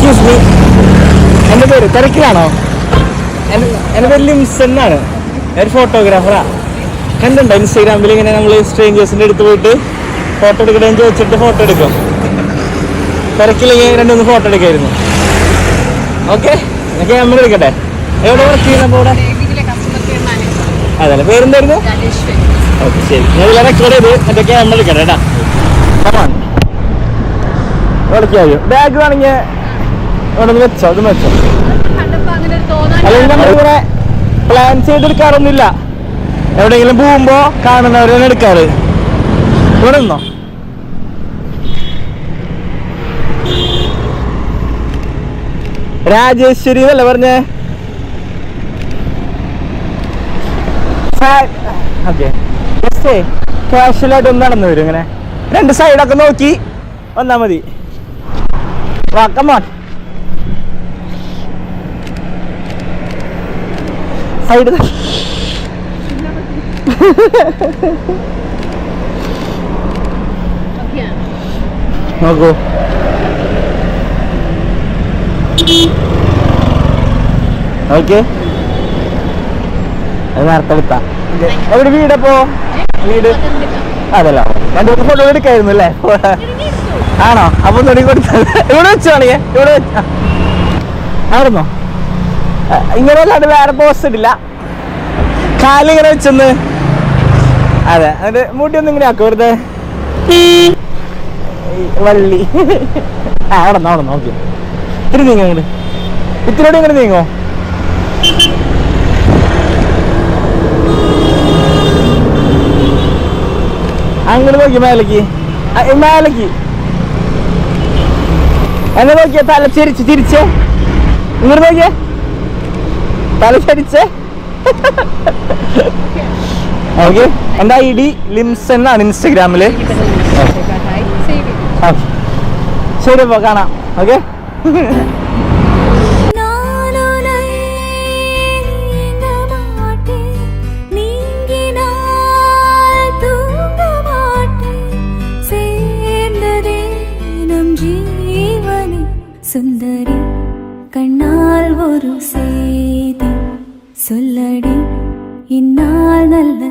Excuse me, എൻ്റെ പേര് തിരക്കിലാണോ? എൻ്റെ പേര് ലിംസൺ എന്നാണ്. ഒരു ഫോട്ടോഗ്രാഫറാ. കണ്ടുണ്ടോ ഇൻസ്റ്റാഗ്രാമിൽ ഇങ്ങനെ നമ്മൾ സ്ട്രേഞ്ചേഴ്സിൻ്റെ അടുത്ത് പോയിട്ട് ഫോട്ടോ എടുക്കണമെന്ന് ചോദിച്ചിട്ട് ഫോട്ടോ എടുക്കും. തിരക്കില്ലെങ്കിൽ 2-3 ഫോട്ടോ എടുക്കായിരുന്നു. ഓക്കെ, ഞാൻ ക്യാമറ എടുക്കട്ടെ. എവിടെ വർക്ക് ചെയ്യുന്നപ്പോൾ ഇവിടെ? അതല്ലേ, പേരെന്തായിരുന്നു? ഓക്കെ, ശരി. ഞാൻ ഇതിലെ റെക്കോർഡ് ചെയ്ത് എൻ്റെ ക്യാമറ എടുക്കട്ടെ കേട്ടാ. വിളിക്കാമോ? ബാഗ് വേണമെങ്കിൽ ഇവിടെ നിന്ന് വെച്ചോ, ഇത് വെച്ചോ. അല്ലെങ്കിൽ നമ്മളിങ്ങനെ പ്ലാൻ ചെയ്തെടുക്കാറൊന്നുമില്ല. എവിടെയെങ്കിലും പോകുമ്പോ കാണുന്നവരാണ് എടുക്കാറ്. ഇവിടെ നിന്നോ? രാജേശ്വരി എന്നല്ലേ പറഞ്ഞേ? ഓക്കെ, ജസ്റ്റ് കാഷ്വലായിട്ട് ഒന്ന് നടന്നു വരും. ഇങ്ങനെ 2 സൈഡൊക്കെ നോക്കി വന്നാ മതി. വാ, കമോൺ. സൈഡ് നോക്കൂ. ഓക്കെ, അത് നേരത്തെ എടുത്താ. എവിടെ വീടപ്പോ? വീട് അതല്ല, 2 ഫോട്ടോ എടുക്കായിരുന്നു അല്ലേ? ആണോ? അപ്പൊ തൊടി കൊടുത്തത് ഇവിടെ വെച്ചാണിയേ? ഇവിടെ വെച്ച ആയിരുന്നോ? ഇങ്ങനെ അല്ലാണ്ട് വേറെ പോസ്റ്റ് ഇടില്ല. കാലിങ്ങനെ വെച്ചൊന്ന്. അതെ, അതിന്റെ മുടിയൊന്നും ഇങ്ങനെ ആക്കും വെറുതെ. വള്ളി അവിടെ നോക്കി ഇത്തിരി നീങ്ങോ. ഇങ്ങോട്ട് ഇത്തിരിയോടെ ഇങ്ങനെ നീങ്ങോ. അങ്ങോട്ട് നോക്കി, മേലേക്ക് എന്നെ നോക്കിയ തല തിരിച്ചേ. ഇങ്ങോട്ട് നോക്കിയേ, തല ചരിച്ചേ. ഓക്കെ, എൻ്റെ ID ലിംസൺ എന്നാണ് ഇൻസ്റ്റഗ്രാമില്. ശരി, അപ്പോ കാണാം. ഓക്കെ, സുന്ദരി കണ്ണാൽ ഒരു സേതി சொல்லடி இந்நாள் நல்ல